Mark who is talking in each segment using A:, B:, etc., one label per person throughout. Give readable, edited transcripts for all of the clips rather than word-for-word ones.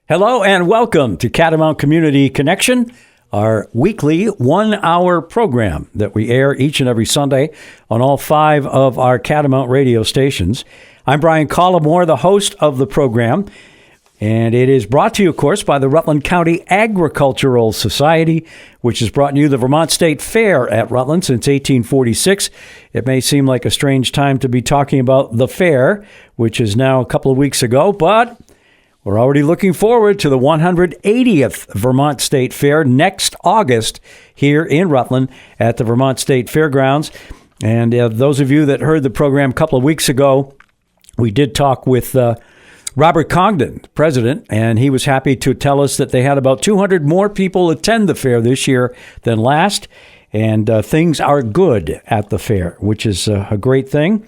A: Hello and welcome to Catamount Community Connection, our weekly 1-hour program that we air each and every Sunday on all 5 of our Catamount radio stations. I'm Brian Collamore, the host of the program, and it is brought to you, of course, by the Rutland County Agricultural Society, which has brought you the Vermont State Fair at Rutland since 1846. It may seem like a strange time to be talking about the fair, which is now a couple of weeks ago, but we're already looking forward to the 180th Vermont State Fair next August here in Rutland at the Vermont State Fairgrounds. And those of you that heard the program a couple of weeks ago, we did talk with Robert Congdon, president, and he was happy to tell us that they had about 200 more people attend the fair this year than last. And things are good at the fair, which is a great thing.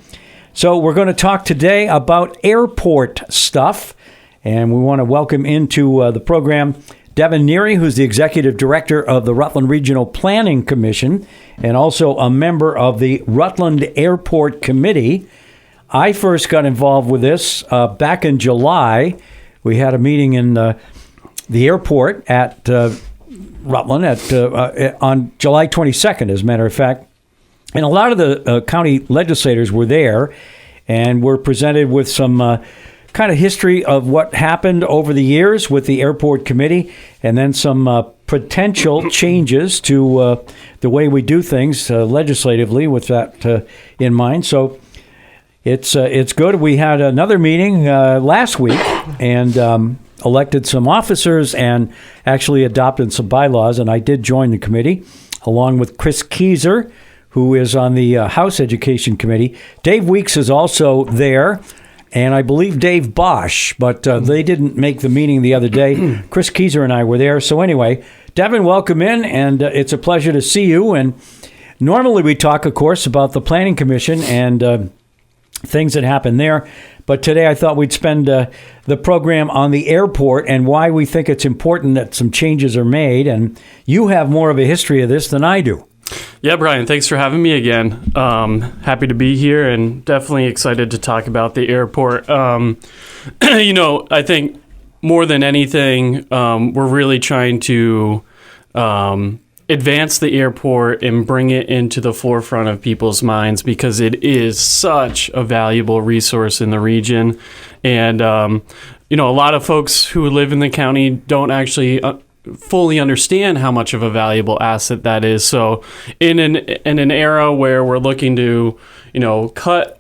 A: So we're going to talk today about airport stuff. And we want to welcome into the program Devon Neary, who's the executive director of the Rutland Regional Planning Commission and also a member of the Rutland Airport Committee. I first got involved with this back in July. We had a meeting in the airport at Rutland on July 22nd, as a matter of fact. And a lot of the county legislators were there and were presented with some kind of history of what happened over the years with the airport committee, and then some potential changes to the way we do things legislatively with that in mind. So it's good. We had another meeting last week and elected some officers and actually adopted some bylaws, and I did join the committee along with Chris Keyser, who is on the House Education Committee. Dave Weeks is also there, and I believe Dave Bosch, but they didn't make the meeting the other day. Chris Keyser and I were there. So anyway, Devon, welcome in, and it's a pleasure to see you. And normally we talk, of course, about the Planning Commission and things that happen there. But today I thought we'd spend the program on the airport and why we think it's important that some changes are made. And you have more of a history of this than I do.
B: Yeah, Brian, thanks for having me again. Happy to be here and definitely excited to talk about the airport. I think more than anything, we're really trying to advance the airport and bring it into the forefront of people's minds because it is such a valuable resource in the region. And, a lot of folks who live in the county don't actually fully understand how much of a valuable asset that is. So in an era where we're looking to, cut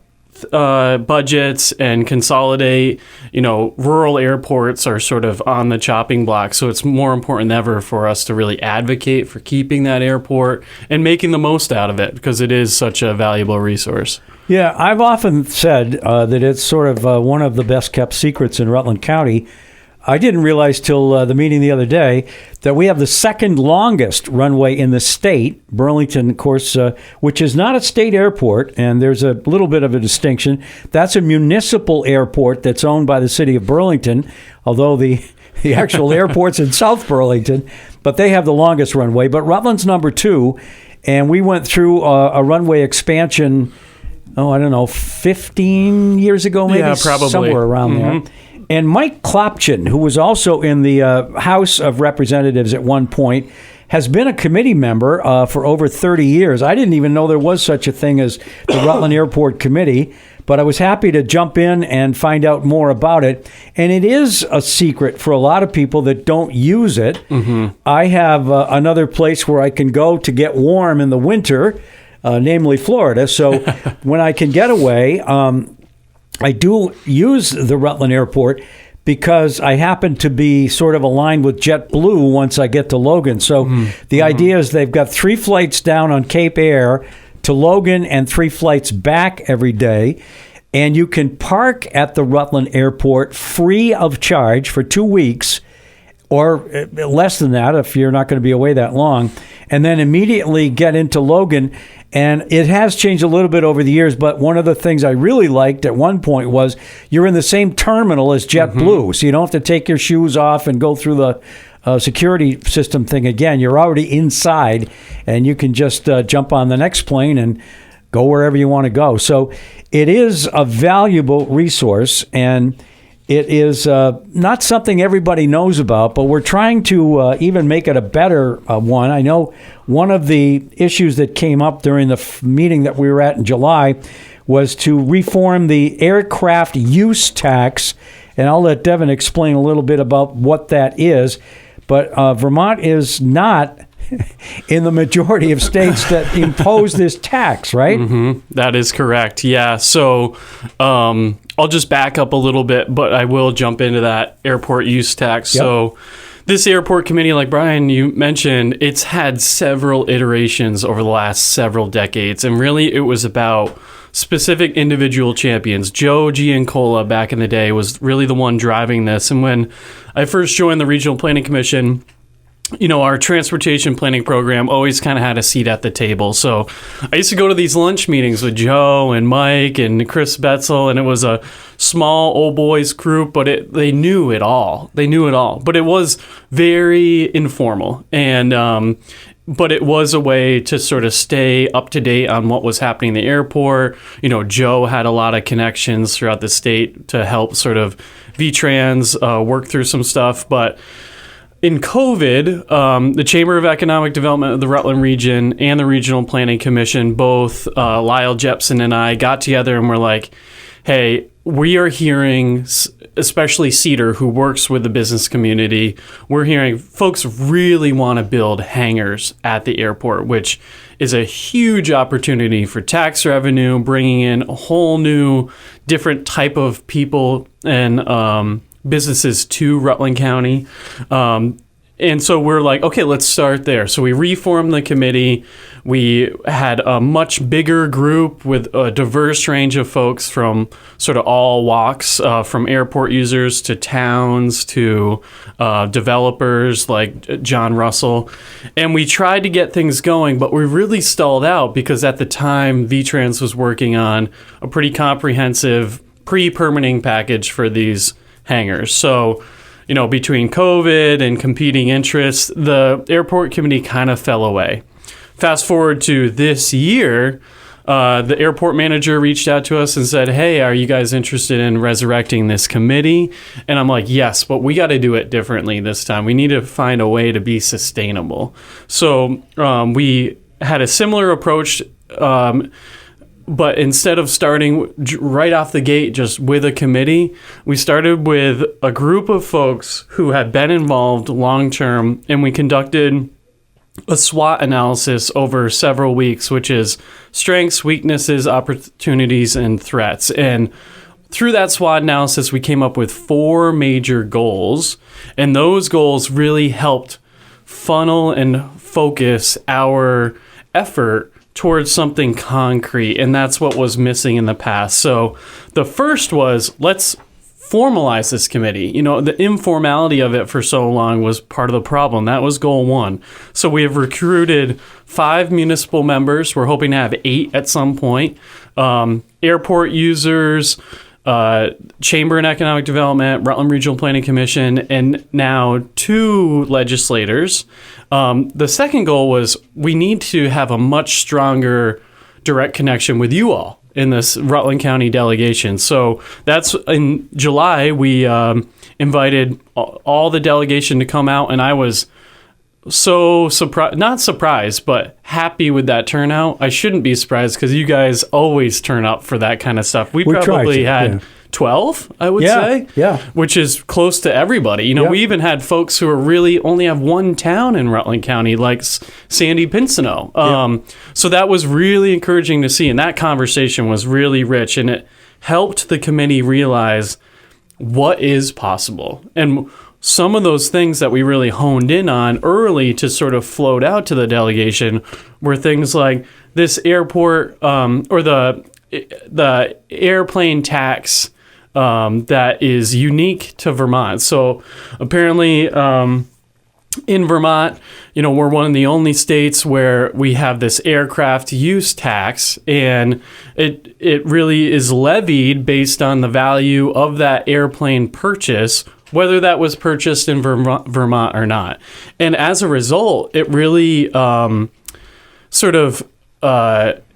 B: budgets and consolidate, rural airports are sort of on the chopping block. So it's more important than ever for us to really advocate for keeping that airport and making the most out of it because it is such a valuable resource.
A: Yeah, I've often said that it's sort of one of the best kept secrets in Rutland County. I didn't realize till the meeting the other day that we have the second longest runway in the state, Burlington, of course, which is not a state airport, and there's a little bit of a distinction. That's a municipal airport that's owned by the city of Burlington, although the actual airport's in South Burlington, but they have the longest runway. But Rutland's number 2, and we went through a runway expansion, 15 years ago, maybe?
B: Yeah, probably.
A: Somewhere around there. And Mike Klopchin, who was also in the House of Representatives at one point, has been a committee member for over 30 years. I didn't even know there was such a thing as the Rutland Airport Committee, but I was happy to jump in and find out more about it. And it is a secret for a lot of people that don't use it. Mm-hmm. I have another place where I can go to get warm in the winter, namely Florida. So when I can get away, I do use the Rutland Airport because I happen to be sort of aligned with JetBlue once I get to Logan. So the idea is they've got 3 flights down on Cape Air to Logan and 3 flights back every day. And you can park at the Rutland Airport free of charge for 2 weeks or less than that if you're not going to be away that long, and then immediately get into Logan. And it has changed a little bit over the years, but one of the things I really liked at one point was you're in the same terminal as JetBlue, so you don't have to take your shoes off and go through the security system thing again. You're already inside, and you can just jump on the next plane and go wherever you want to go. So it is a valuable resource, and It is not something everybody knows about, but we're trying to even make it a better one. I know one of the issues that came up during the meeting that we were at in July was to reform the aircraft use tax, and I'll let Devon explain a little bit about what that is. But Vermont is not in the majority of states that impose this tax, right?
B: Mm-hmm. That is correct. Yeah. So I'll just back up a little bit, but I will jump into that airport use tax. Yep. So this airport committee, like Brian, you mentioned, it's had several iterations over the last several decades. And really, it was about specific individual champions. Joe Giancola back in the day was really the one driving this. And when I first joined the Regional Planning Commission, our transportation planning program always kind of had a seat at the table. So I used to go to these lunch meetings with Joe and Mike and Chris Betzel, and it was a small old boys group, but they knew it all. They knew it all. But it was very informal. And but it was a way to sort of stay up to date on what was happening in the airport. Joe had a lot of connections throughout the state to help sort of VTrans work through some stuff. But in COVID, the Chamber of Economic Development of the Rutland region and the Regional Planning Commission, both Lyle Jepson and I got together and were like, hey, we are hearing, especially Cedar, who works with the business community, we're hearing folks really want to build hangars at the airport, which is a huge opportunity for tax revenue, bringing in a whole new different type of people and businesses to Rutland County. And so we're like, okay, let's start there. So we reformed the committee. We had a much bigger group with a diverse range of folks from sort of all walks, from airport users to towns to developers like John Russell. And we tried to get things going, but we really stalled out because at the time, VTrans was working on a pretty comprehensive pre-permitting package for these hangars. So, between COVID and competing interests, the airport committee kind of fell away. Fast forward to this year, the airport manager reached out to us and said, hey, are you guys interested in resurrecting this committee? And I'm like, yes, but we got to do it differently this time. We need to find a way to be sustainable. So we had a similar approach, but instead of starting right off the gate just with a committee, we started with a group of folks who had been involved long-term, and we conducted a SWOT analysis over several weeks, which is strengths, weaknesses, opportunities, and threats. And through that SWOT analysis, we came up with 4 major goals, and those goals really helped funnel and focus our effort towards something concrete, and that's what was missing in the past. So the first was, let's formalize this committee. The informality of it for so long was part of the problem. That was goal 1. So we have recruited 5 municipal members. We're hoping to have 8 at some point. Airport users, Chamber and Economic Development, Rutland Regional Planning Commission, and now 2 legislators. The second goal was we need to have a much stronger direct connection with you all in this Rutland County delegation. So that's in July, we invited all the delegation to come out, and I was so surprised, not surprised, but happy with that turnout. I shouldn't be surprised because you guys always turn up for that kind of stuff. We probably had 12, I would say, which is close to everybody. We even had folks who are really only have one town in Rutland County, like Sandy Pinsino. So that was really encouraging to see, and that conversation was really rich, and it helped the committee realize what is possible. And some of those things that we really honed in on early to sort of float out to the delegation were things like this airport or the airplane tax that is unique to Vermont. So apparently in Vermont, we're one of the only states where we have this aircraft use tax, and it really is levied based on the value of that airplane purchase, whether that was purchased in Vermont or not. And as a result, it really sort of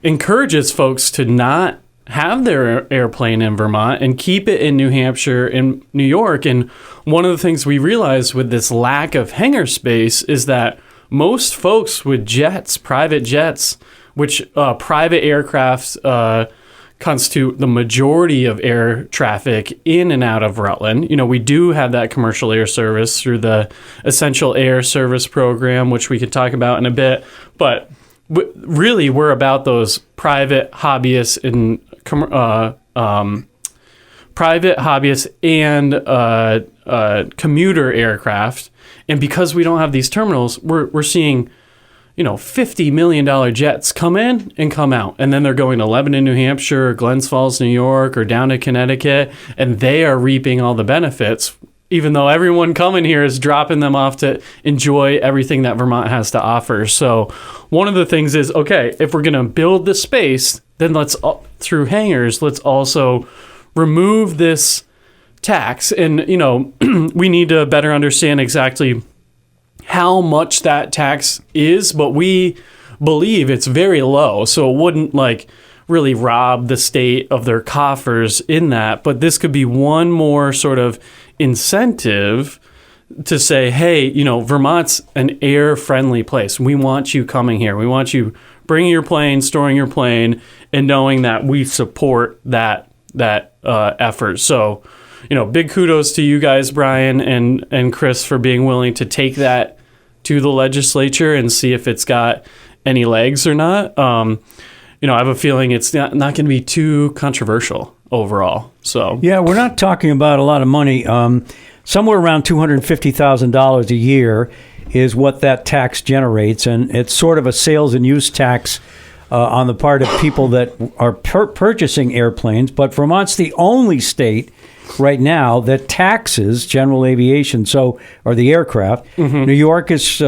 B: encourages folks to not have their airplane in Vermont and keep it in New Hampshire and New York. And one of the things we realized with this lack of hangar space is that most folks with jets, private jets, which private aircraft constitute the majority of air traffic in and out of Rutland. You know, we do have that commercial air service through the Essential Air Service program, which we could talk about in a bit. But really, we're about those private hobbyists and commuter aircraft. And because we don't have these terminals, we're seeing, you know, $50 million jets come in and come out. And then they're going to Lebanon, New Hampshire, or Glens Falls, New York, or down to Connecticut. And they are reaping all the benefits, even though everyone coming here is dropping them off to enjoy everything that Vermont has to offer. So one of the things is, okay, if we're going to build the space, then through hangars, let's also remove this tax. And, you know, we need to better understand exactly how much that tax is, but we believe it's very low. So it wouldn't really rob the state of their coffers in that. But this could be one more sort of incentive to say, hey, you know, Vermont's an air-friendly place. We want you coming here. We want you bringing your plane, storing your plane, and knowing that we support that effort. So, you know, big kudos to you guys, Brian and Chris, for being willing to take that to the legislature and see if it's got any legs or not. You know, I have a feeling it's not going to be too controversial overall. So
A: yeah, we're not talking about a lot of money. Somewhere around $250,000 a year is what that tax generates, and it's sort of a sales and use tax on the part of people that are purchasing airplanes. But Vermont's the only state right now that taxes general aviation, or the aircraft. Mm-hmm. New York is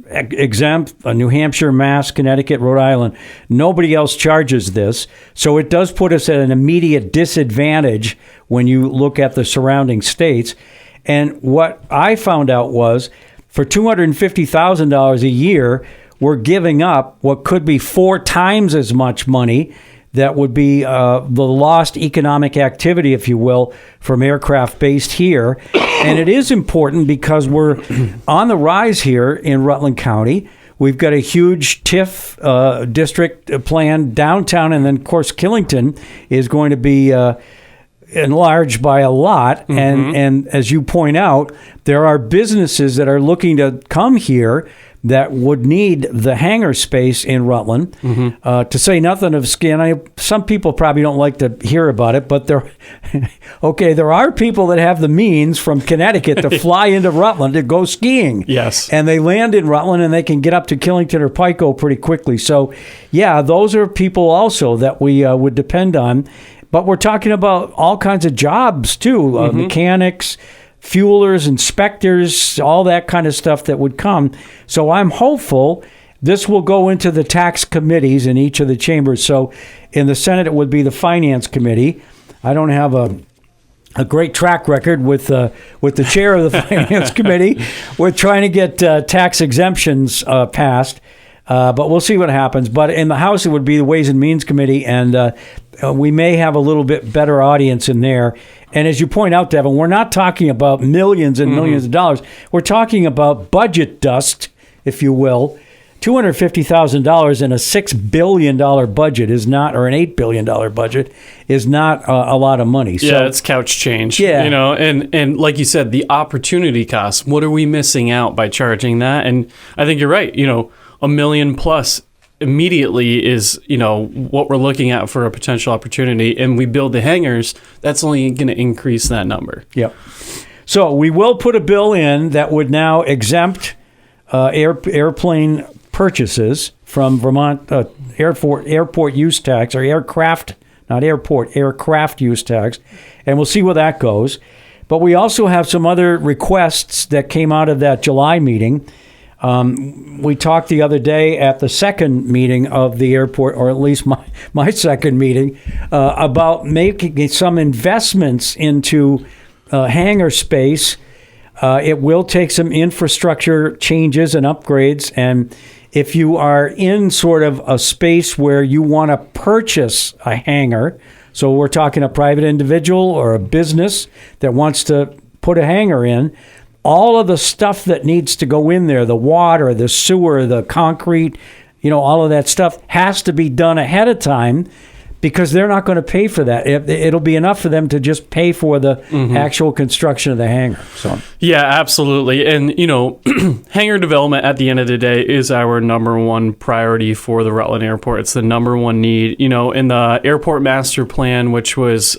A: exempt, New Hampshire, Mass, Connecticut, Rhode Island. Nobody else charges this. So it does put us at an immediate disadvantage when you look at the surrounding states. And what I found out was for $250,000 a year, we're giving up what could be 4 times as much money. That would be the lost economic activity, if you will, from aircraft based here. And it is important because we're on the rise here in Rutland County. We've got a huge TIF district plan downtown, and then, of course, Killington is going to be enlarged by a lot. Mm-hmm. And as you point out, there are businesses that are looking to come here that would need the hangar space in Rutland. Mm-hmm. To say nothing of skiing. Some people probably don't like to hear about it, but there are people that have the means from Connecticut to fly into Rutland to go skiing.
B: Yes.
A: And they land in Rutland and they can get up to Killington or Pico pretty quickly. So, yeah, those are people also that we would depend on. But we're talking about all kinds of jobs, too, mm-hmm. Mechanics, fuelers, inspectors, all that kind of stuff that would come. So I'm hopeful this will go into the tax committees in each of the chambers. So in the Senate, it would be the Finance Committee. I don't have a great track record with the chair of the Finance Committee. We're trying to get tax exemptions passed, but we'll see what happens. But in the House, it would be the Ways and Means Committee, and we may have a little bit better audience in there. And as you point out, Devon, we're not talking about millions and millions of dollars. We're talking about budget dust, if you will. $250,000 in a $6 billion budget is not, or an $8 billion budget is not a lot of money.
B: Yeah, so, it's couch change.
A: Yeah.
B: You know, and like you said, the opportunity cost, what are we missing out by charging that? And I think you're right. You know, $1 million plus immediately is, you know, what we're looking at for a potential opportunity, and we build the hangars, that's only going to increase that number.
A: Yep. So we will put a bill in that would now exempt airplane purchases from Vermont airport use tax, or aircraft use tax, and we'll see where that goes. But we also have some other requests that came out of that July meeting. We talked the other day at the second meeting of the airport, or at least my second meeting, about making some investments into hangar space. It will take some infrastructure changes and upgrades. And if you are in sort of a space where you want to purchase a hangar, So we're talking a private individual or a business that wants to put a hangar in. All of the stuff that needs to go in there, the water, the sewer, the concrete, all of that stuff has to be done ahead of time, because they're not going to pay for that. It'll be enough for them to just pay for the actual construction of the hangar. So
B: yeah, absolutely. And, hangar development at the end of the day is our number one priority for the Rutland Airport. It's the number one need. In the airport master plan, which was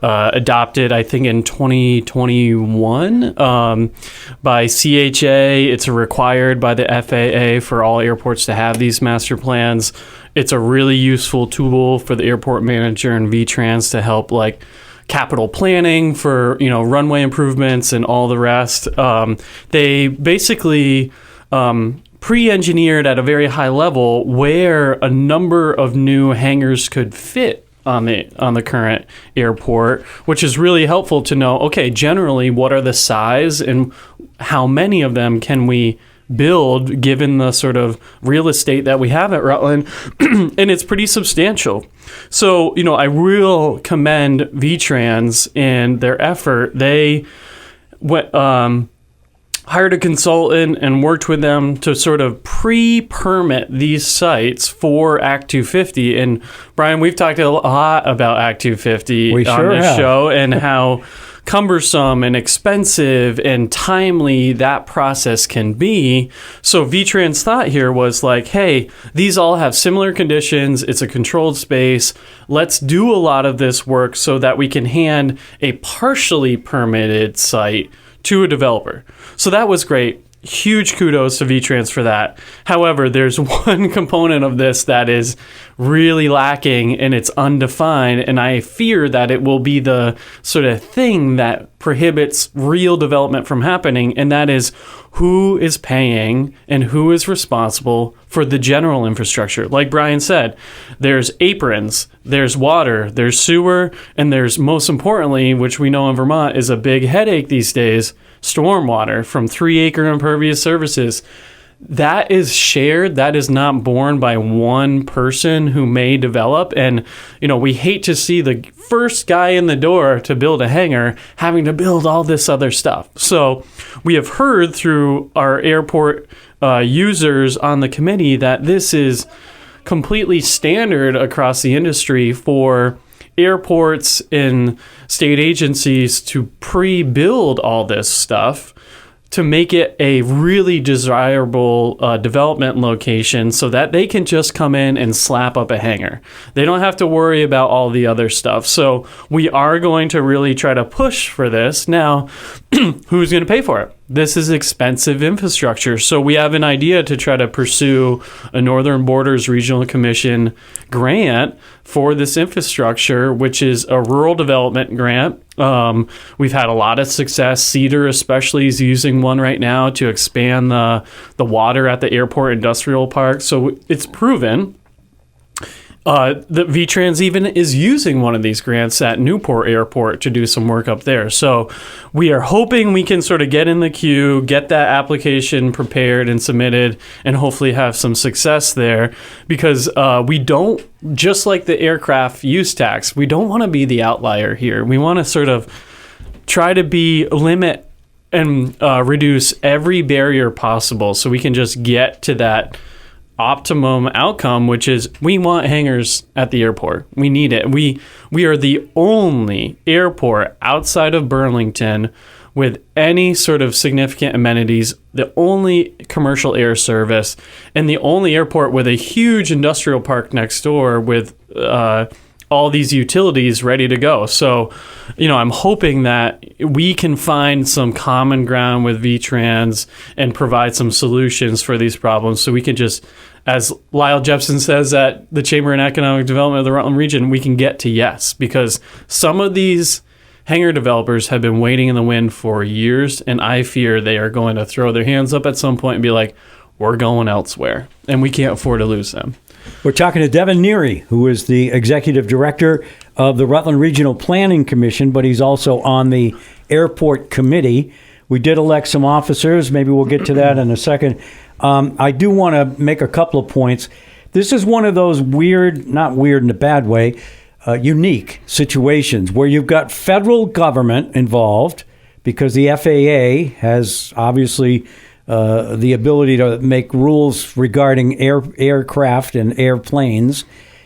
B: adopted, I think, in 2021 by CHA. It's required by the FAA for all airports to have these master plans. It's a really useful tool for the airport manager and VTrans to help capital planning for runway improvements and all the rest. They basically pre-engineered at a very high level where a number of new hangars could fit on the current airport, which is really helpful to know, okay, generally what are the size and how many of them can we build given the sort of real estate that we have at Rutland. And it's pretty substantial. So, I will commend VTrans and their effort. They hired a consultant and worked with them to sort of pre-permit these sites for Act 250. And Brian, we've talked a lot about Act 250 on this show and how cumbersome and expensive and timely that process can be. So VTrans' thought here was hey, these all have similar conditions. It's a controlled space. Let's do a lot of this work so that we can hand a partially permitted site to a developer. So that was great. Huge kudos to VTrans for that. However, there's one component of this that is really lacking and it's undefined, and I fear that it will be the sort of thing that prohibits real development from happening, and that is who is paying and who is responsible for the general infrastructure. Like Brian said, there's aprons, there's water, there's sewer, and there's, most importantly, which we know in Vermont is a big headache these days, stormwater from 3-acre impervious surfaces. That is shared. That is not borne by one person who may develop. And, we hate to see the first guy in the door to build a hangar having to build all this other stuff. So we have heard through our airport users on the committee that this is completely standard across the industry for airports and state agencies to pre-build all this stuff to make it a really desirable development location so that they can just come in and slap up a hangar. They don't have to worry about all the other stuff. So we are going to really try to push for this. Now, who's going to pay for it? This is expensive infrastructure. So we have an idea to try to pursue a Northern Borders Regional Commission grant for this infrastructure, which is a rural development grant. We've had a lot of success. Cedar especially is using one right now to expand the water at the airport industrial park. So it's proven. That VTrans even is using one of these grants at Newport Airport to do some work up there. So we are hoping we can sort of get in the queue, get that application prepared and submitted, and hopefully have some success there, because we don't, just like the aircraft use tax, we don't want to be the outlier here. We want to sort of try to limit and reduce every barrier possible so we can just get to that optimum outcome, which is we want hangars at the airport. We need it. We are the only airport outside of Burlington with any sort of significant amenities, the only commercial air service, and the only airport with a huge industrial park next door with all these utilities ready to go. So, I'm hoping that we can find some common ground with VTrans and provide some solutions for these problems so we can just, as Lyle Jepson says at the Chamber of Economic Development of the Rutland region, we can get to yes, because some of these hangar developers have been waiting in the wind for years, and I fear they are going to throw their hands up at some point and be like, we're going elsewhere, and we can't afford to lose them.
A: We're talking to Devon Neary, who is the executive director of the Rutland Regional Planning Commission, but he's also on the airport committee. We did elect some officers. Maybe we'll get to that in a second. I do want to make a couple of points. This is one of those weird, not weird in a bad way, unique situations where you've got federal government involved because the FAA has obviously the ability to make rules regarding aircraft and airplanes.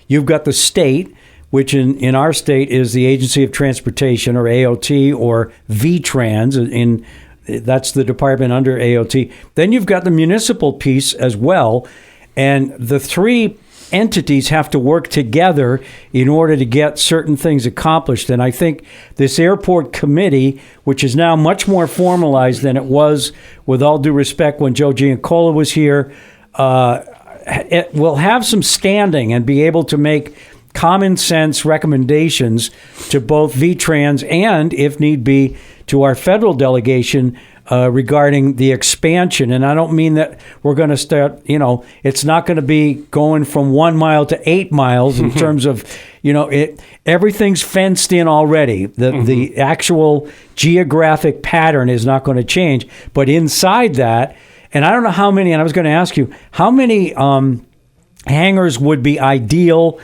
A: You've got the state, which in our state is the Agency of Transportation, or AOT, or VTrans. That's the department under AOT. Then you've got the municipal piece as well. And the three entities have to work together in order to get certain things accomplished. And I think this airport committee, which is now much more formalized than it was, with all due respect, when Joe Giancola was here, it will have some standing and be able to make common sense recommendations to both VTrans and, if need be, to our federal delegation regarding the expansion. And I don't mean that we're going to start, it's not going to be going from 1 mile to 8 miles in terms of, everything's fenced in already. The actual geographic pattern is not going to change. But inside that, and I don't know how many, and I was going to ask you, how many hangars would be ideal?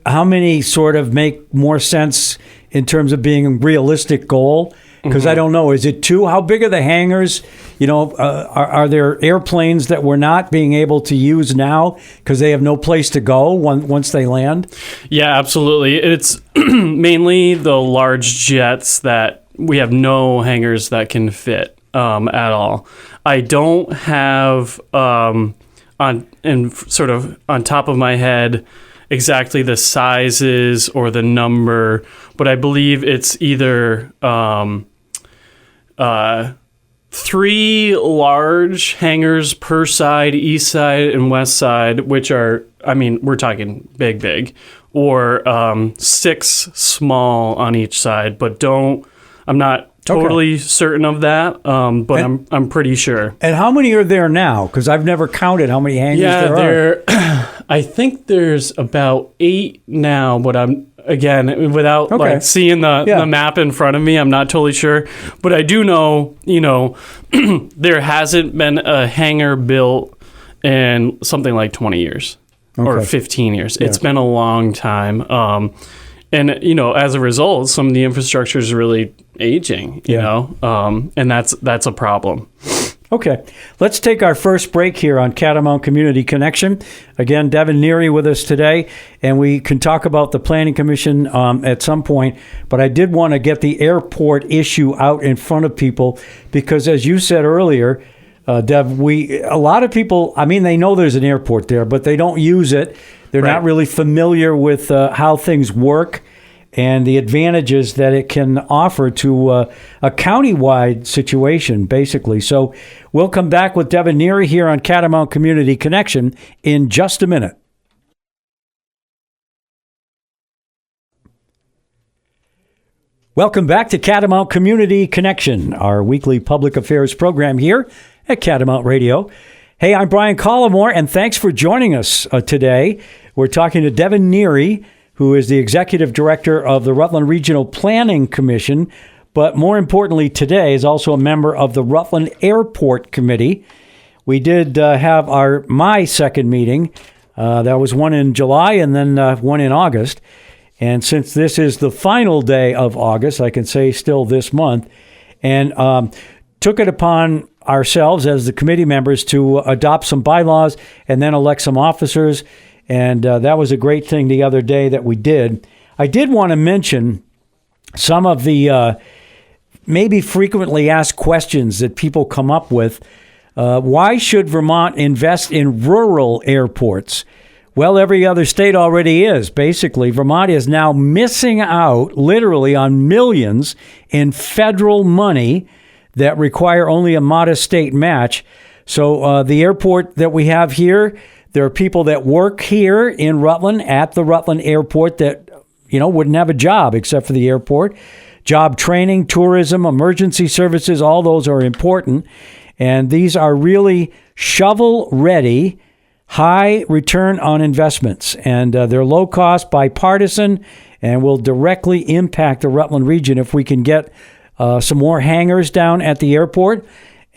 A: How many sort of make more sense in terms of being a realistic goal? Because I don't know. Is it 2? How big are the hangars? Are there airplanes that we're not being able to use now because they have no place to go once they land?
B: Yeah, absolutely. It's mainly the large jets that we have no hangars that can fit at all. I don't have on top of my head exactly the sizes or the number, but I believe it's either 3 large hangars per side, east side and west side, which are, we're talking big, or 6 small on each side, but I'm not totally certain of that, but I'm pretty sure.
A: And how many are there now? Because I've never counted how many hangars there are.
B: I think there's about 8 now, but without seeing the map in front of me, I'm not totally sure. But I do know, there hasn't been a hangar built in something like 20 years or 15 years. Yeah. It's been a long time. And, as a result, some of the infrastructure is really aging, and that's a problem.
A: Okay. Let's take our first break here on Catamount Community Connection. Again, Devon Neary with us today, and we can talk about the Planning Commission at some point, but I did want to get the airport issue out in front of people because, as you said earlier, Dev, a lot of people, they know there's an airport there, but they don't use it. They're not really familiar with how things work and the advantages that it can offer to a county-wide situation, basically. So we'll come back with Devon Neary here on Catamount Community Connection in just a minute. Welcome back to Catamount Community Connection, our weekly public affairs program here at Catamount Radio. Hey, I'm Brian Collamore, and thanks for joining us today. We're talking to Devon Neary, who is the executive director of the Rutland Regional Planning Commission, but more importantly today is also a member of the Rutland Airport Committee. We did have my second meeting. That was one in July and then one in August. And since this is the final day of August, I can say still this month, and took it upon ourselves as the committee members to adopt some bylaws and then elect some officers. And that was a great thing the other day that we did. I did want to mention some of the maybe frequently asked questions that people come up with. Why should Vermont invest in rural airports? Well, every other state already is. Basically, Vermont is now missing out literally on millions in federal money that require only a modest state match. So the airport that we have here, there are people that work here in Rutland at the Rutland Airport that, wouldn't have a job except for the airport. Job training, tourism, emergency services, all those are important. And these are really shovel-ready, high return on investments. And they're low-cost, bipartisan, and will directly impact the Rutland region if we can get some more hangars down at the airport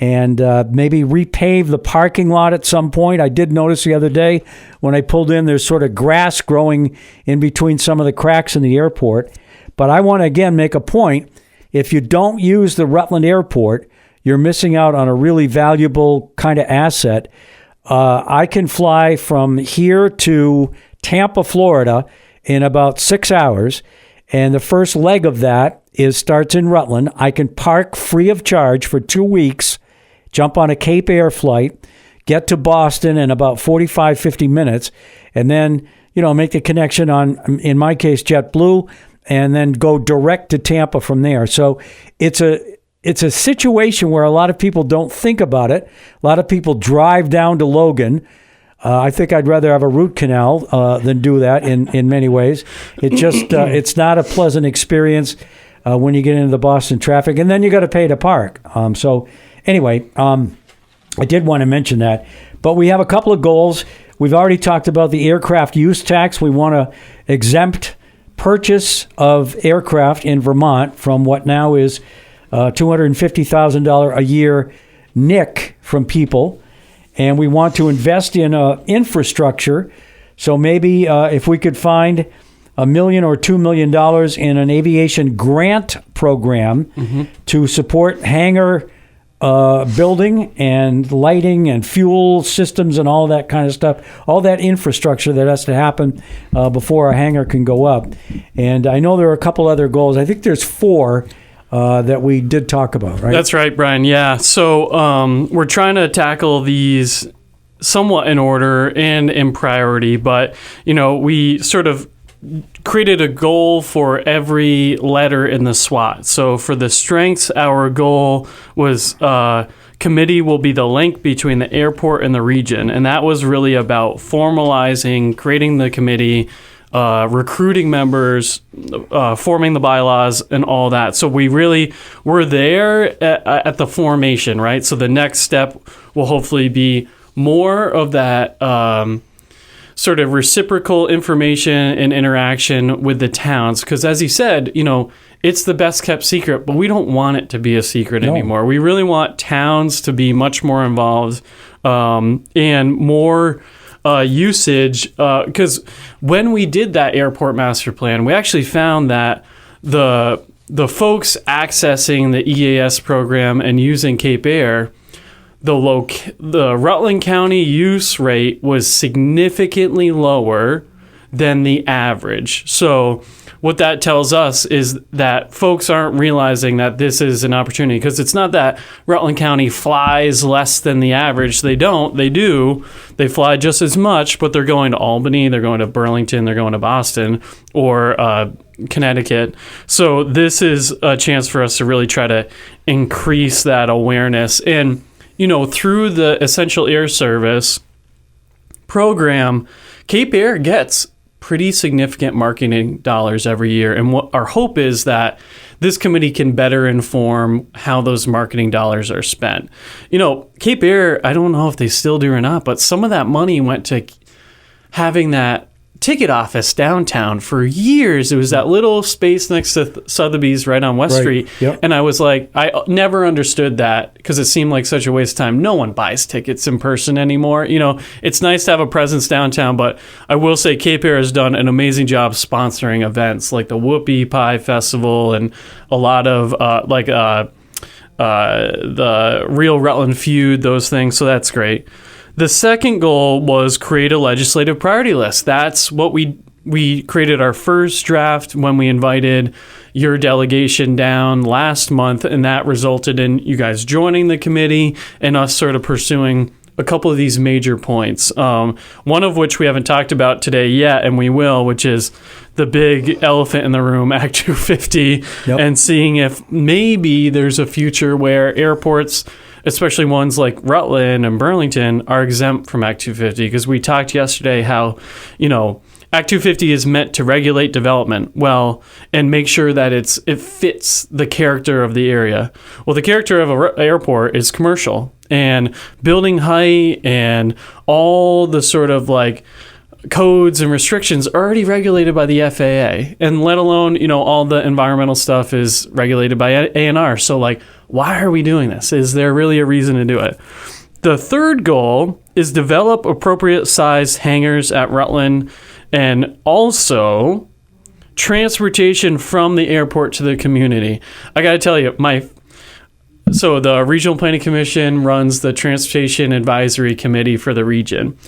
A: and maybe repave the parking lot at some point. I did notice the other day when I pulled in, there's sort of grass growing in between some of the cracks in the airport. But I want to, again, make a point. If you don't use the Rutland Airport, you're missing out on a really valuable kind of asset. I can fly from here to Tampa, Florida in about 6 hours. And the first leg of that starts in Rutland. I can park free of charge for 2 weeks, jump on a Cape Air flight, get to Boston in about 45, 50 minutes, and then, make the connection on, in my case, JetBlue, and then go direct to Tampa from there. So it's a situation where a lot of people don't think about it. A lot of people drive down to Logan. I think I'd rather have a root canal than do that in many ways. It just it's not a pleasant experience when you get into the Boston traffic, and then you got to pay to park. So anyway, I did want to mention that. But we have a couple of goals. We've already talked about the aircraft use tax. We want to exempt purchase of aircraft in Vermont from what now is $250,000 a year NIC from people. And we want to invest in infrastructure. So maybe if we could find $1 million or $2 million in an aviation grant program to support hangar building and lighting and fuel systems and all that kind of stuff, all that infrastructure that has to happen before a hangar can go up. And I know there are a couple other goals. I think there's 4 that we did talk about, right?
B: That's right, Brian. Yeah. So we're trying to tackle these somewhat in order and in priority, but, we sort of created a goal for every letter in the SWOT. So for the strengths, our goal was committee will be the link between the airport and the region. And that was really about formalizing, creating the committee, recruiting members, forming the bylaws, and all that. So we really were there at the formation, right? So the next step will hopefully be more of that sort of reciprocal information and interaction with the towns. Because as you said, it's the best kept secret, but we don't want it to be a secret anymore. We really want towns to be much more involved and more usage, because when we did that airport master plan, we actually found that the folks accessing the EAS program and using Cape Air, the Rutland County use rate was significantly lower than the average. So what that tells us is that folks aren't realizing that this is an opportunity, because it's not that Rutland County flies less than the average. They don't. They do. They fly just as much, but they're going to Albany, they're going to Burlington, they're going to Boston, or Connecticut. So this is a chance for us to really try to increase that awareness. And, through the Essential Air Service program, Cape Air gets pretty significant marketing dollars every year. And what our hope is that this committee can better inform how those marketing dollars are spent. Cape Air, I don't know if they still do or not, but some of that money went to having that ticket office downtown for years. It was that little space next to Sotheby's right on West Street. Yep. And I was like, I never understood that, because it seemed like such a waste of time. No one buys tickets in person anymore. It's nice to have a presence downtown, but I will say Cape Air has done an amazing job sponsoring events like the Whoopie Pie Festival and a lot of the Real Rutland Feud, those things. So that's great. The second goal was create a legislative priority list. That's what we created our first draft when we invited your delegation down last month, and that resulted in you guys joining the committee and us sort of pursuing a couple of these major points. One of which we haven't talked about today yet, and we will, which is the big elephant in the room, Act 250, and seeing if maybe there's a future where airports, especially ones like Rutland and Burlington, are exempt from Act 250, because we talked yesterday how, Act 250 is meant to regulate development and make sure that it fits the character of the area. Well, the character of an airport is commercial, and building height and all the sort of codes and restrictions are already regulated by the FAA, and let alone, all the environmental stuff is regulated by ANR. So why are we doing this? Is there really a reason to do it? The third goal is develop appropriate sized hangars at Rutland, and also transportation from the airport to the community. I got to tell you, so the Regional Planning Commission runs the Transportation Advisory Committee for the region.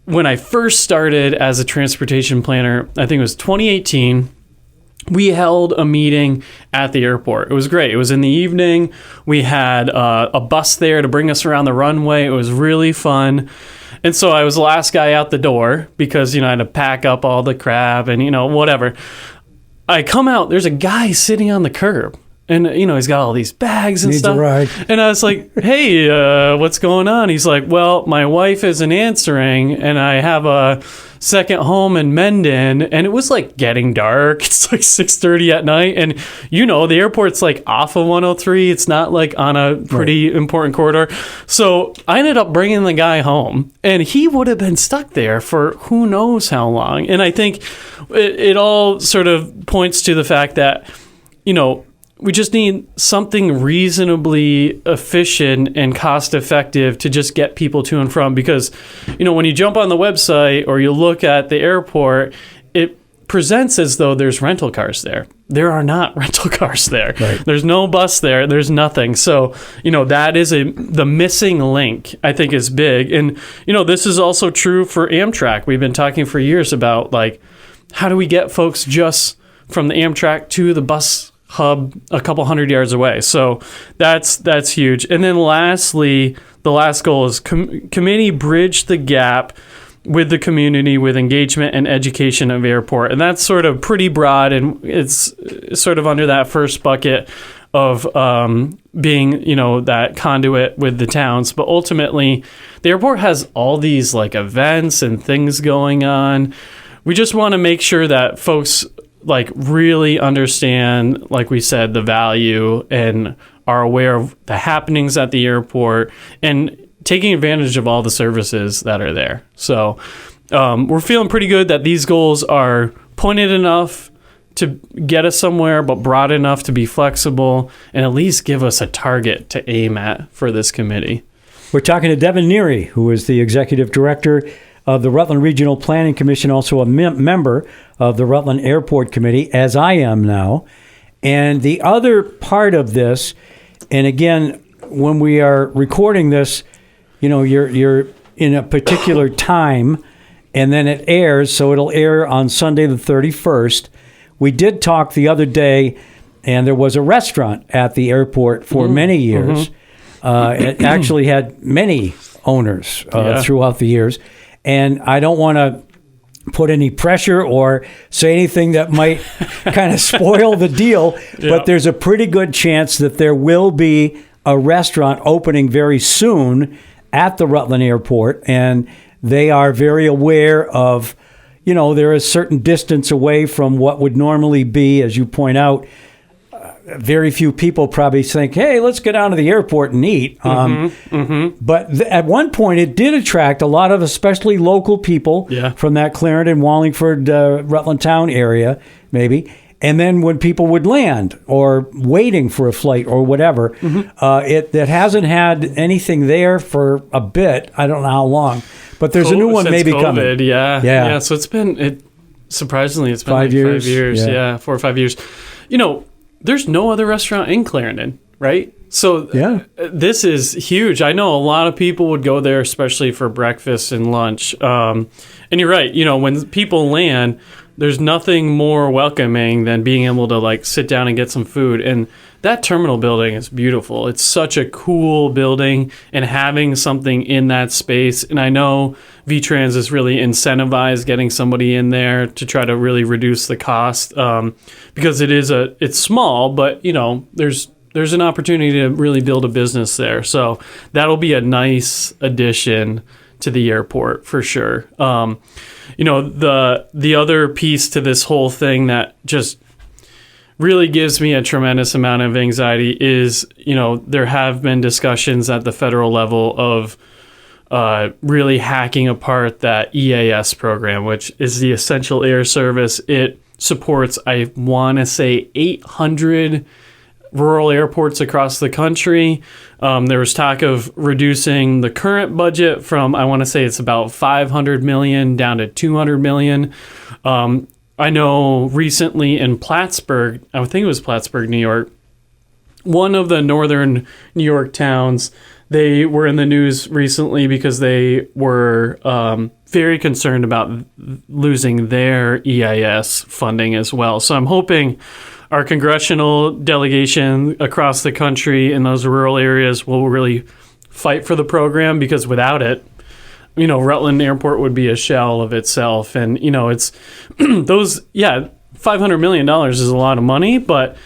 B: When I first started as a transportation planner, I think it was 2018, we held a meeting at the airport. It was great. It was in the evening. We had a bus there to bring us around the runway. It was really fun. And so I was the last guy out the door because, I had to pack up all the crap and, whatever. I come out, there's a guy sitting on the curb. And, he's got all these bags and
A: Needs
B: stuff.
A: a ride.
B: And I was like, hey, what's going on? He's like, well, my wife isn't answering, and I have a second home in Mendon. And it was like getting dark. It's like 6:30 at night. And, the airport's like off of 103. It's not like on a pretty important corridor. So I ended up bringing the guy home, and he would have been stuck there for who knows how long. And I think it all sort of points to the fact that, we just need something reasonably efficient and cost effective to just get people to and from. Because, when you jump on the website or you look at the airport, it presents as though there's rental cars there. There are not rental cars there.
A: Right.
B: There's no bus there. There's nothing. So, that is the missing link, I think, is big. And, this is also true for Amtrak. We've been talking for years about, how do we get folks just from the Amtrak to the bus hub a couple hundred yards away. So that's huge. And then lastly, the last goal is committee bridge the gap with the community with engagement and education of airport. And that's sort of pretty broad, and it's sort of under that first bucket of being, that conduit with the towns. But ultimately, the airport has all these events and things going on. We just want to make sure that folks really understand, like we said, the value and are aware of the happenings at the airport and taking advantage of all the services that are there. So we're feeling pretty good that these goals are pointed enough to get us somewhere, but broad enough to be flexible and at least give us a target to aim at for this committee.
A: We're talking to Devon Neary, who is the executive director of the Rutland Regional Planning Commission, also a member of the Rutland Airport Committee, as I am now. And the other part of this, and again, when we are recording this, you're in a particular time, and then it airs, so it'll air on Sunday the 31st. We did talk the other day, and there was a restaurant at the airport for many years. It actually had many owners throughout the years. And I don't want to put any pressure or say anything that might kind of spoil the deal, but there's a pretty good chance that there will be a restaurant opening very soon at the Rutland Airport. And they are very aware of, there is a certain distance away from what would normally be, as you point out, very few people probably think, hey, let's get down to the airport and eat. But at one point, it did attract a lot of especially local people from that Clarendon, Wallingford, Rutland Town area, maybe. And then when people would land or waiting for a flight or whatever, it hasn't had anything there for a bit. I don't know how long. But there's a new one maybe coming.
B: Yeah. So surprisingly, it's been
A: 5 years.
B: 5 years. Yeah, 4 or 5 years. There's no other restaurant in Clarendon, right? So this is huge. I know a lot of people would go there, especially for breakfast and lunch. And you're right. When people land, there's nothing more welcoming than being able to sit down and get some food. And that terminal building is beautiful. It's such a cool building, and having something in that space. And I know VTrans is really incentivized getting somebody in there to try to really reduce the cost, because it's small, but there's an opportunity to really build a business there. So that'll be a nice addition to the airport for sure. The other piece to this whole thing that just really gives me a tremendous amount of anxiety is, there have been discussions at the federal level of really hacking apart that EAS program, which is the Essential Air Service. It supports, I want to say, 800 rural airports across the country. There was talk of reducing the current budget from, I want to say it's about $500 million down to $200 million. I know recently in Plattsburgh, I think it was Plattsburgh, New York, one of the northern New York towns, they were in the news recently because they were very concerned about losing their EIS funding as well. So I'm hoping our congressional delegation across the country in those rural areas will really fight for the program, because without it, Rutland Airport would be a shell of itself. And, it's those, $500 million is a lot of money, but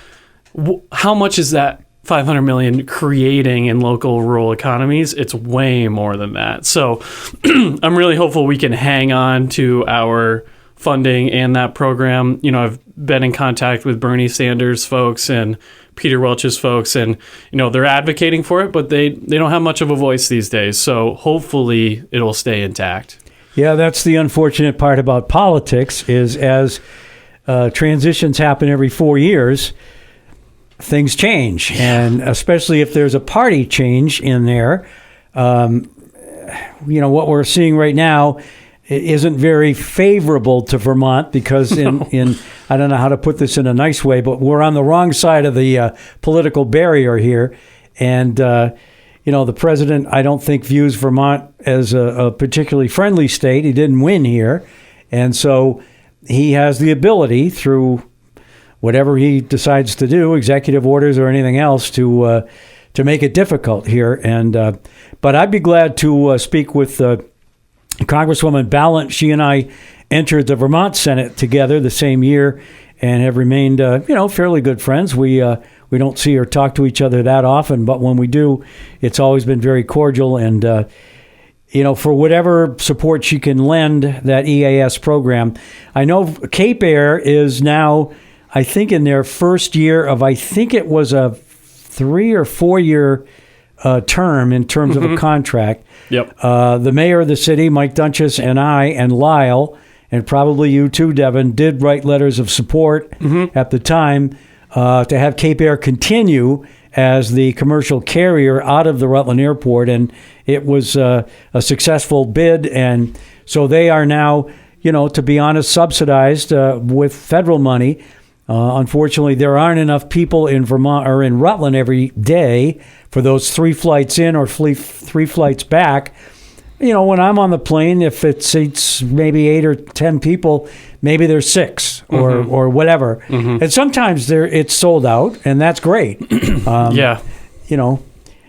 B: how much is that $500 million creating in local rural economies? It's way more than that. So I'm really hopeful we can hang on to our funding and that program. I've been in contact with Bernie Sanders folks and Peter Welch's folks, and they're advocating for it, but they don't have much of a voice these days. So hopefully it'll stay intact.
A: Yeah, that's the unfortunate part about politics, is as transitions happen every 4 years, things change. And especially if there's a party change in there, what we're seeing right now isn't very favorable to Vermont, because in I don't know how to put this in a nice way, but we're on the wrong side of the political barrier here. And, the president, I don't think, views Vermont as a particularly friendly state. He didn't win here. And so he has the ability, through whatever he decides to do, executive orders or anything else, to make it difficult here. And but I'd be glad to speak with Congresswoman Ballant. She and I entered the Vermont Senate together the same year and have remained, fairly good friends. We don't see or talk to each other that often, but when we do, it's always been very cordial. And, for whatever support she can lend that EAS program. I know Cape Air is now, I think, in their first year of, I think it was a 3 or 4 year term in terms of a contract.
B: Yep.
A: The mayor of the city, Mike Dunches, and I, and Lyle, and probably you too, Devon, did write letters of support at the time to have Cape Air continue as the commercial carrier out of the Rutland Airport. And it was a successful bid. And so they are now, to be honest, subsidized with federal money. Unfortunately, there aren't enough people in Vermont or in Rutland every day for those 3 flights in or 3 flights back. When I'm on the plane, if it seats maybe 8 or 10 people, maybe there's 6 or whatever. And sometimes it's sold out, and that's great.
B: Yeah.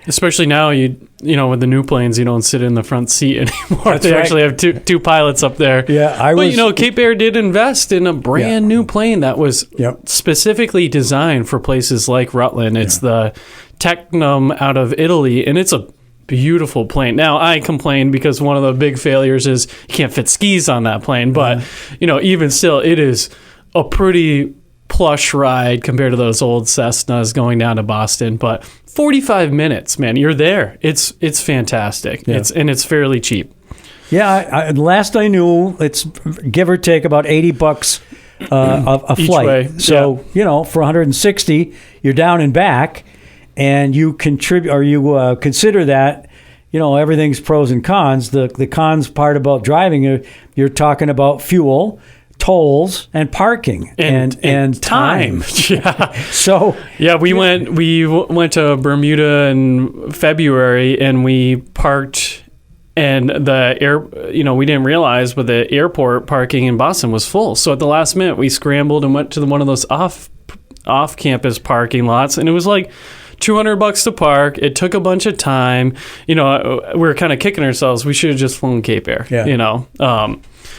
B: Especially now, with the new planes, you don't sit in the front seat anymore. They actually have two pilots up there.
A: Yeah,
B: but Cape Air did invest in a brand new plane that was specifically designed for places like Rutland. It's the Tecnam out of Italy, and it's a beautiful plane. Now, I complain because one of the big failures is you can't fit skis on that plane. But, even still, it is a pretty plush ride compared to those old Cessnas going down to Boston. But 45 minutes, man, you're there. It's fantastic. Yeah. It's fairly cheap.
A: Yeah, last I knew, it's give or take about $80 a flight.
B: Way.
A: So, for 160, you're down and back. And you contribute, or you consider that, everything's pros and cons. The cons part about driving, you're talking about fuel, tolls, and parking, and time.
B: Yeah.
A: So
B: we went to Bermuda in February, and we parked, and we didn't realize, but the airport parking in Boston was full. So at the last minute, we scrambled and went to one of those off-campus parking lots, and it was like $200 to park. It took a bunch of time. We were kind of kicking ourselves. We should have just flown Cape Air. Yeah.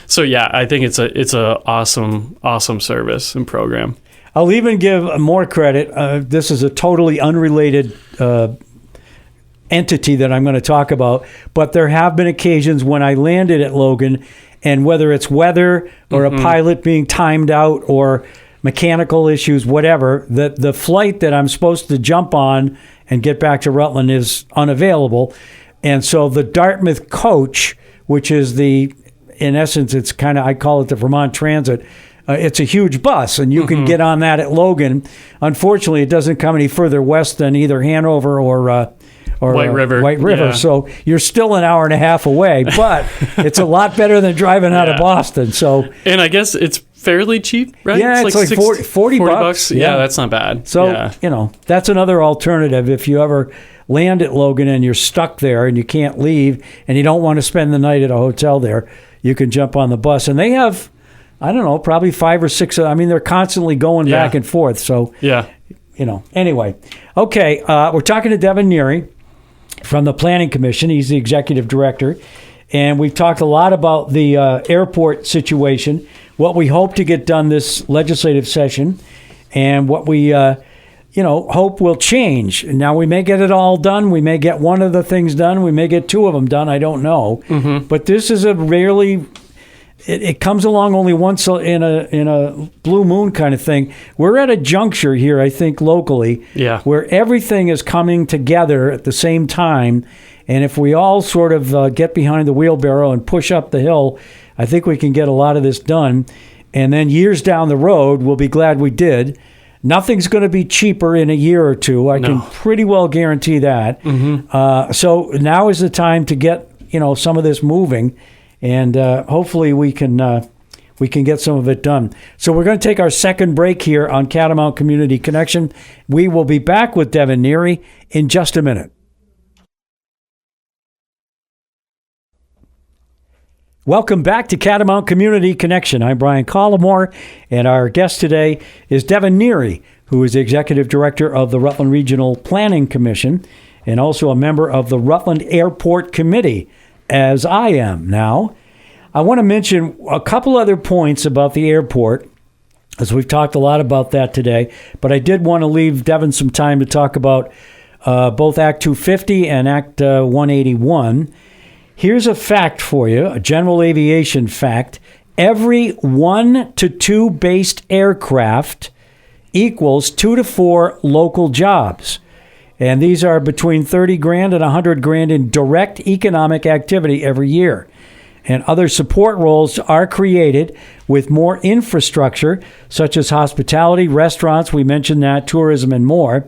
B: So I think it's a awesome service and program.
A: I'll even give more credit. This is a totally unrelated entity that I'm going to talk about, but there have been occasions when I landed at Logan, and whether it's weather or a pilot being timed out or mechanical issues, whatever, the flight that I'm supposed to jump on and get back to Rutland is unavailable. And so the Dartmouth coach, which is in essence, it's kind of, I call it the Vermont Transit, it's a huge bus, and you can get on that at Logan. Unfortunately, it doesn't come any further west than either Hanover or
B: White River. Yeah.
A: So you're still an hour and a half away, but it's a lot better than driving out of Boston. So,
B: and I guess it's fairly cheap, right?
A: Yeah, it's like 40 bucks.
B: Yeah, that's not bad.
A: So, that's another alternative if you ever land at Logan and you're stuck there and you can't leave and you don't want to spend the night at a hotel there, you can jump on the bus. And they have, I don't know, probably 5 or 6. I mean, they're constantly going back and forth. So, anyway. Okay, we're talking to Devon Neary from the Planning Commission. He's the executive director. And we've talked a lot about the airport situation, what we hope to get done this legislative session, and what we hope will change. Now, we may get it all done. We may get one of the things done. We may get 2 of them done. I don't know. But this is a rarely... It comes along only once in a blue moon kind of thing. We're at a juncture here, I think, locally, where everything is coming together at the same time. And if we all sort of get behind the wheelbarrow and push up the hill, I think we can get a lot of this done. And then years down the road, we'll be glad we did. Nothing's going to be cheaper in a year or 2. I can pretty well guarantee that. So now is the time to get some of this moving. And hopefully we can get some of it done. So we're going to take our second break here on Catamount Community Connection. We will be back with Devon Neary in just a minute. Welcome back to Catamount Community Connection. I'm Brian Collamore, and our guest today is Devon Neary, who is the Executive Director of the Rutland Regional Planning Commission and also a member of the Rutland Airport Committee, as I am now. I want to mention a couple other points about the airport, as we've talked a lot about that today, but I did want to leave Devon some time to talk about both Act 250 and Act 181. Here's a fact for you, a general aviation fact. Every 1 to 2 based aircraft equals 2 to 4 local jobs. And these are between 30 grand and 100 grand in direct economic activity every year. And other support roles are created with more infrastructure, such as hospitality, restaurants, we mentioned that, tourism, and more.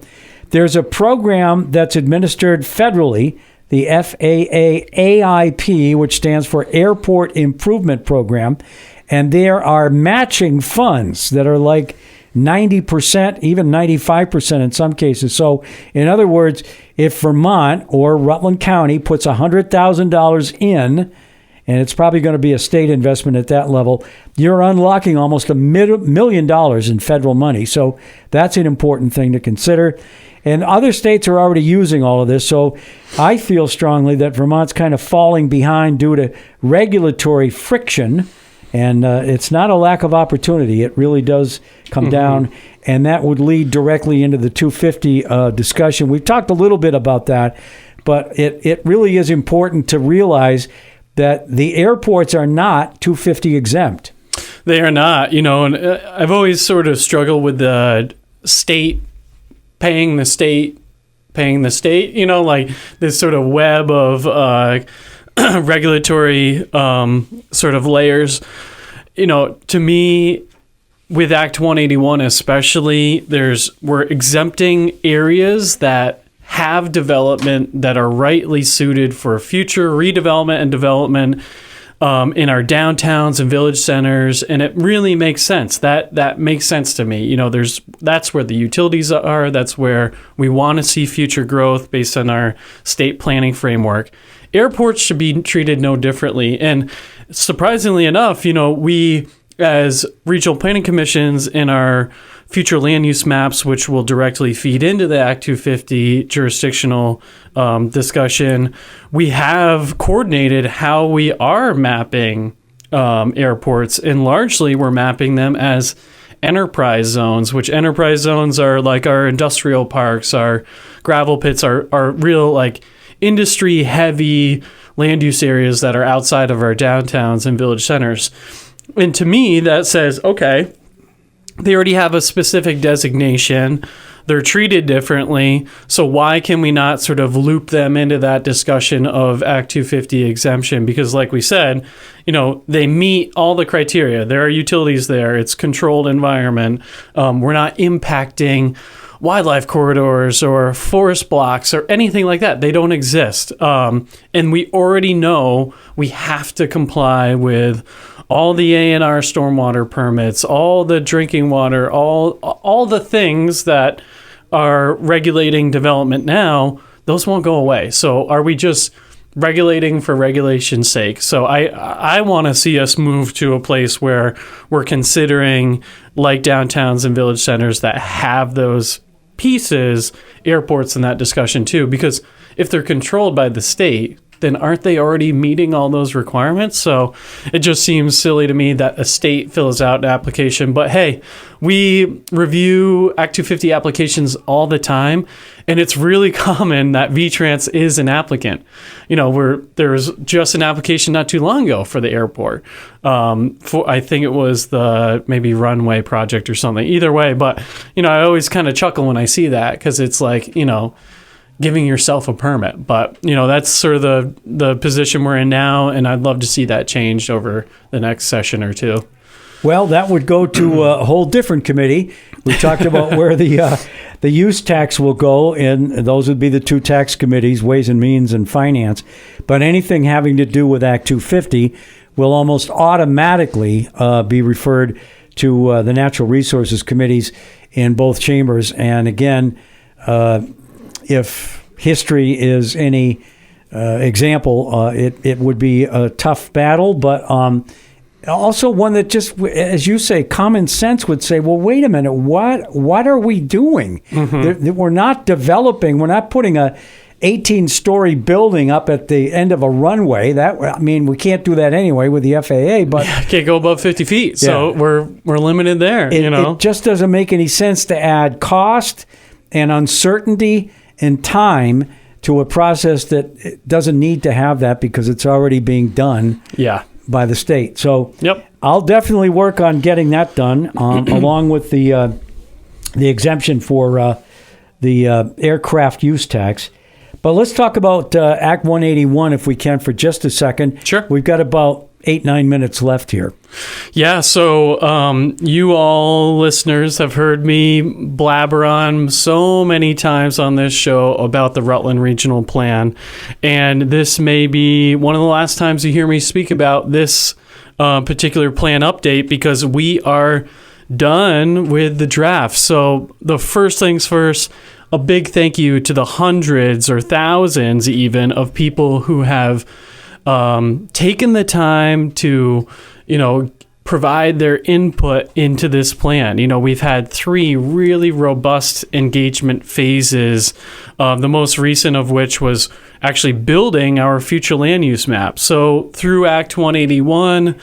A: There's a program that's administered federally, the FAA AIP, which stands for Airport Improvement Program. And there are matching funds that are like 90%, even 95% in some cases. So, in other words, if Vermont or Rutland County puts $100,000 in, and it's probably going to be a state investment at that level, you're unlocking almost $1 million in federal money. So that's an important thing to consider. And other states are already using all of this. So I feel strongly that Vermont's kind of falling behind due to regulatory friction. And it's not a lack of opportunity. It really does come down, and that would lead directly into the 250 discussion. We've talked a little bit about that, but it really is important to realize that the airports are not 250 exempt.
B: They are not, and I've always sort of struggled with the state paying the state, like this sort of web of regulatory sort of layers. To me, with Act 181 especially, we're exempting areas that have development that are rightly suited for future redevelopment and development in our downtowns and village centers, and it really makes sense. That makes sense to me. That's where the utilities are. That's where we want to see future growth based on our state planning framework. Airports should be treated no differently. And surprisingly enough, we as regional planning commissions in our future land use maps, which will directly feed into the Act 250 jurisdictional discussion, we have coordinated how we are mapping airports, and largely we're mapping them as enterprise zones, which enterprise zones are like our industrial parks, our gravel pits, our real like industry heavy land use areas that are outside of our downtowns and village centers. And to me, that says, okay, they already have a specific designation. they're treated differently. So why can we not sort of loop them into that discussion of Act 250 exemption? Because like we said, they meet all the criteria. There are utilities there. It's controlled environment. We're not impacting wildlife corridors or forest blocks or anything like that. They don't exist. And we already know we have to comply with all the A&R stormwater permits, all the drinking water, all the things that are regulating development now. Those won't go away. So are we just regulating for regulation's sake? So I want to see us move to a place where we're considering, like downtowns and village centers that have those pieces, airports in that discussion too, because if they're controlled by the state, then aren't they already meeting all those requirements? So it just seems silly to me that a state fills out an application. But hey, we review Act 250 applications all the time, and it's really common that VTrans is an applicant. There was just an application not too long ago for the airport. I think it was the maybe runway project or something. Either way, but I always kind of chuckle when I see that, because it's like, giving yourself a permit. But, that's sort of the position we're in now, and I'd love to see that changed over the next session or two.
A: Well, that would go to a whole different committee. We talked about where the use tax will go, and those would be the two tax committees, Ways and Means and Finance. But anything having to do with Act 250 will almost automatically be referred to the Natural Resources Committees in both chambers. And again, if history is any example, it would be a tough battle, but also one that just, as you say, common sense would say, well, wait a minute, what are we doing? Mm-hmm. We're not developing, we're not putting a 18-story building up at the end of a runway. We can't do that anyway with the FAA, but
B: can't go above 50 feet. So we're limited there.
A: It just doesn't make any sense to add cost and uncertainty and time to a process that doesn't need to have that, because it's already being done by the state. So I'll definitely work on getting that done, along with the exemption for the aircraft use tax. But let's talk about Act 181 if we can for just a second.
B: Sure.
A: We've got about 8-9 minutes left here.
B: Yeah, so you all listeners have heard me blabber on so many times on this show about the Rutland Regional Plan, and this may be one of the last times you hear me speak about this particular plan update, because we are done with the draft. So the first things first, a big thank you to the hundreds or thousands even of people who have taken the time to, provide their input into this plan. We've had 3 really robust engagement phases, the most recent of which was actually building our future land use map. So through Act 181,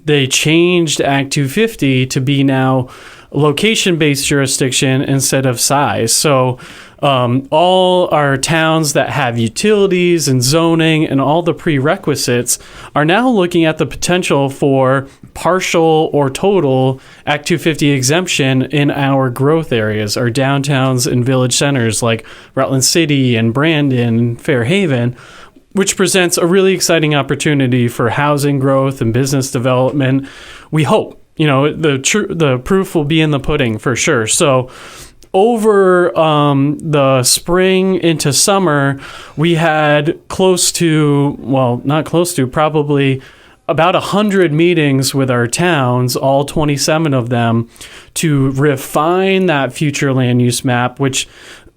B: they changed Act 250 to be now location-based jurisdiction instead of size. So all our towns that have utilities and zoning and all the prerequisites are now looking at the potential for partial or total Act 250 exemption in our growth areas, our downtowns and village centers like Rutland City and Brandon and Fairhaven, which presents a really exciting opportunity for housing growth and business development. We hope, the proof will be in the pudding for sure. So over the spring into summer, we had probably about 100 meetings with our towns, all 27 of them, to refine that future land use map, which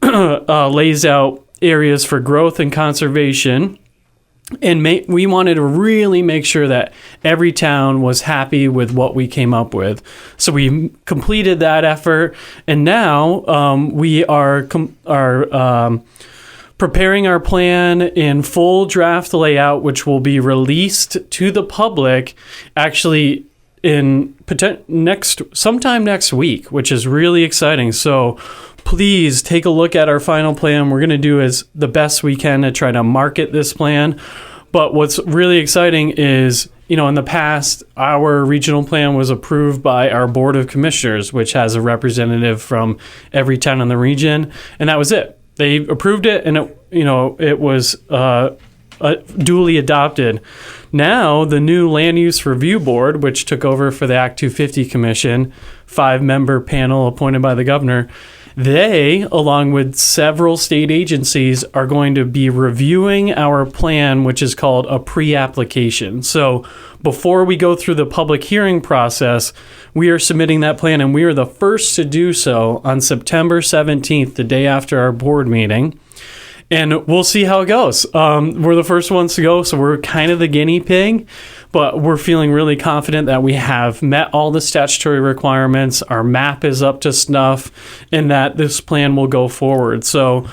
B: lays out areas for growth and conservation. And we wanted to really make sure that every town was happy with what we came up with. So we completed that effort, and now we are preparing our plan in full draft layout, which will be released to the public actually in sometime next week, which is really exciting. So please take a look at our final plan. We're going to do the best we can to try to market this plan. But what's really exciting is, in the past, our regional plan was approved by our Board of Commissioners, which has a representative from every town in the region, and that was it. They approved it, and it was duly adopted. Now, the new Land Use Review Board, which took over for the Act 250 Commission, 5-member panel appointed by the governor, they, along with several state agencies, are going to be reviewing our plan, which is called a pre-application. So before we go through the public hearing process, we are submitting that plan, and we are the first to do so on September 17th, the day after our board meeting. And we'll see how it goes. We're the first ones to go, so we're kind of the guinea pig, but we're feeling really confident that we have met all the statutory requirements, our map is up to snuff, and that this plan will go forward. So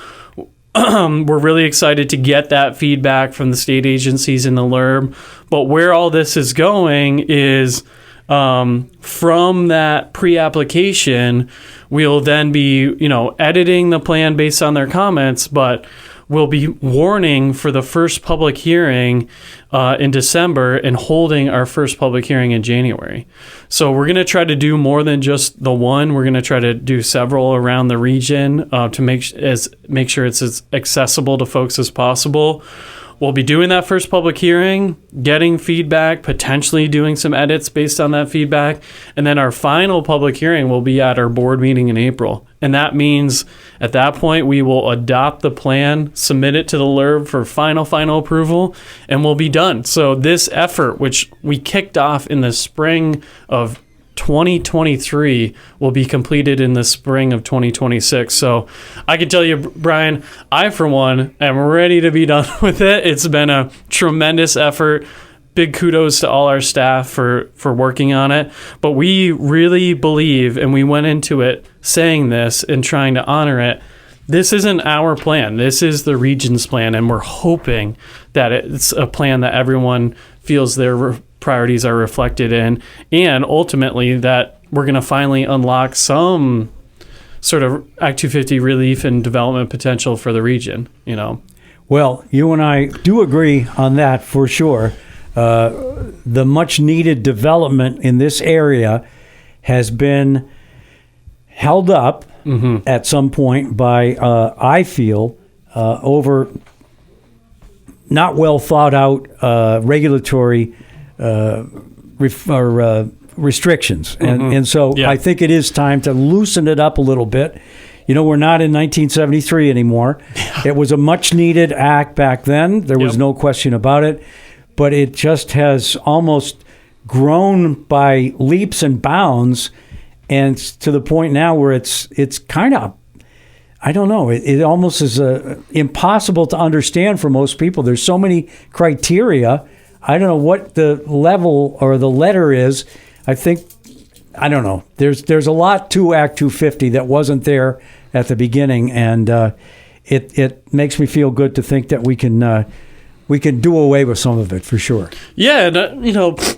B: we're really excited to get that feedback from the state agencies in the LURB. But where all this is going is from that pre-application, we'll then be, editing the plan based on their comments, but we'll be warning for the first public hearing in December and holding our first public hearing in January. So we're going to try to do more than just the one. We're going to try to do several around the region to make sure it's as accessible to folks as possible. We'll be doing that first public hearing, getting feedback, potentially doing some edits based on that feedback. And then our final public hearing will be at our board meeting in April. And that means at that point, we will adopt the plan, submit it to the LURB for final approval, and we'll be done. So this effort, which we kicked off in the spring of 2023, will be completed in the spring of 2026. So I can tell you, Brian, I, for one, am ready to be done with it. It's been a tremendous effort. Big kudos to all our staff for working on it. But we really believe, and we went into it saying this and trying to honor it, this isn't our plan. This is the region's plan, and we're hoping that it's a plan that everyone feels their priorities are reflected in, and ultimately that we're going to finally unlock some sort of Act 250 relief and development potential for the region,
A: Well, you and I do agree on that for sure. The much needed development in this area has been held up at some point by, I feel, over not well thought out regulatory restrictions. And so I think it is time to loosen it up a little bit. We're not in 1973 anymore. It was a much needed act back then. There was no question about it. But it just has almost grown by leaps and bounds, and to the point now where it's kind of, I don't know, it almost is impossible to understand for most people. There's so many criteria. I don't know what the level or the letter is. I don't know. There's a lot to Act 250 that wasn't there at the beginning, and it makes me feel good to think that we can do away with some of it for sure. Yeah,
B: and,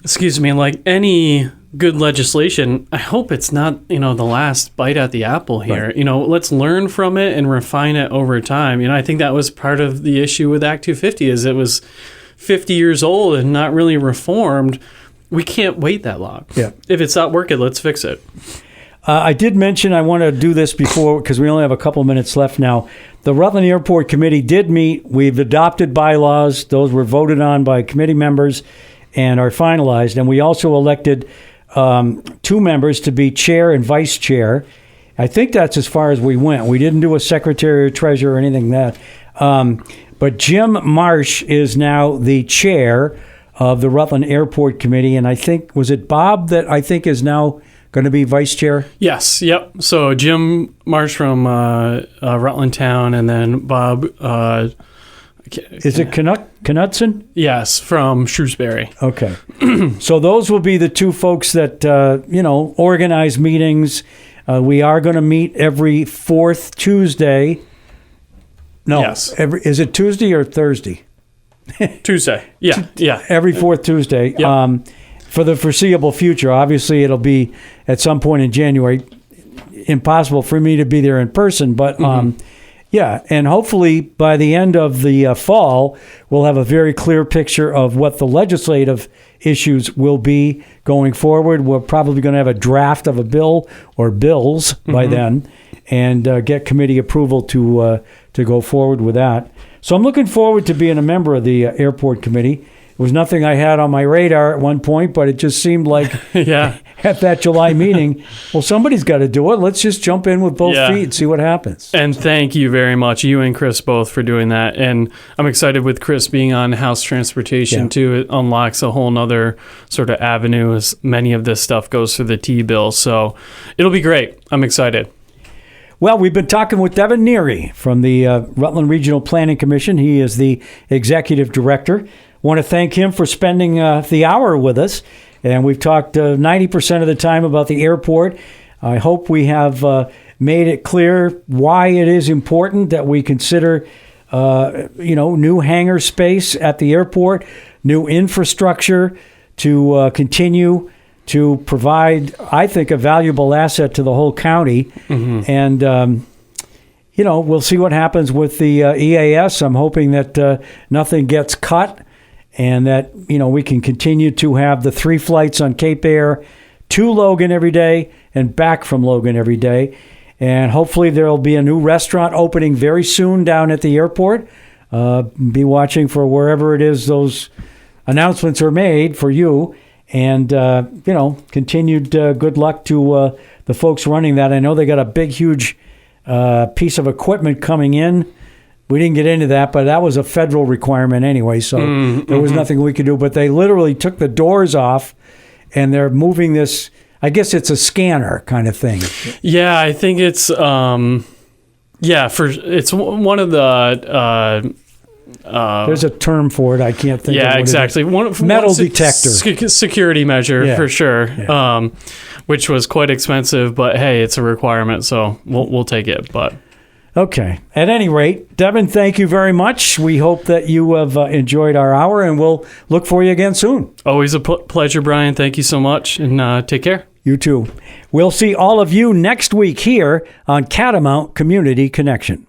B: excuse me, like any good legislation, I hope it's not, the last bite at the apple here. Right. Let's learn from it and refine it over time. I think that was part of the issue with Act 250 is it was 50 years old and not really reformed. We can't wait that long.
A: Yeah.
B: If it's not working, let's fix it.
A: I did mention I want to do this before because we only have a couple minutes left now. The Rutland Airport Committee did meet. We've adopted bylaws. Those were voted on by committee members and are finalized. And we also elected 2 members to be chair and vice chair. I think that's as far as we went. We didn't do a secretary or treasurer or anything like that. But Jim Marsh is now the chair of the Rutland Airport Committee. And I think, was it Bob that I think is now going to be vice chair?
B: Yes. Yep. So Jim Marsh from Rutland Town, and then Bob.
A: Is it Knudsen?
B: Yes, from Shrewsbury.
A: Okay. So those will be the 2 folks that organize meetings. We are going to meet every 4th Tuesday. No.
B: Yes.
A: Is it Tuesday or Thursday?
B: Tuesday. Yeah.
A: Every 4th Tuesday.
B: Yep.
A: For the foreseeable future. Obviously, it'll be at some point in January. Impossible for me to be there in person, but Yeah, and hopefully by the end of the fall, we'll have a very clear picture of what the legislative issues will be going forward. We're probably going to have a draft of a bill or bills by then, and get committee approval to go forward with that. So I'm looking forward to being a member of the airport committee. It was nothing I had on my radar at one point, but it just seemed like at that July meeting, well, somebody's got to do it. Let's just jump in with both feet and see what happens.
B: And thank you very much, you and Chris both, for doing that. And I'm excited with Chris being on House Transportation, too. It unlocks a whole nother sort of avenue as many of this stuff goes through the T-bill. So it'll be great. I'm excited.
A: Well, we've been talking with Devon Neary from the Rutland Regional Planning Commission. He is the executive director. Want to thank him for spending the hour with us. And we've talked 90% of the time about the airport. I hope we have made it clear why it is important that we consider, new hangar space at the airport, new infrastructure to continue to provide, I think, a valuable asset to the whole county. And, we'll see what happens with the EAS. I'm hoping that nothing gets cut, and that, we can continue to have the 3 flights on Cape Air to Logan every day and back from Logan every day. And hopefully there'll be a new restaurant opening very soon down at the airport. Be watching for wherever it is those announcements are made for you. And, continued good luck to the folks running that. I know they got a big, huge piece of equipment coming in. We didn't get into that, but that was a federal requirement anyway, so there was nothing we could do. But they literally took the doors off, and they're moving this. I guess it's a scanner kind of thing.
B: Yeah, I think it's it's one of the.
A: There's a term for it. I can't think of it.
B: Yeah, exactly.
A: Metal detector.
B: Security measure, for sure,
A: Yeah.
B: Which was quite expensive, but hey, it's a requirement, so we'll take it. But
A: okay. At any rate, Devon, thank you very much. We hope that you have enjoyed our hour, and we'll look for you again soon.
B: Always a pleasure, Brian. Thank you so much, and take care.
A: You too. We'll see all of you next week here on Catamount Community Connection.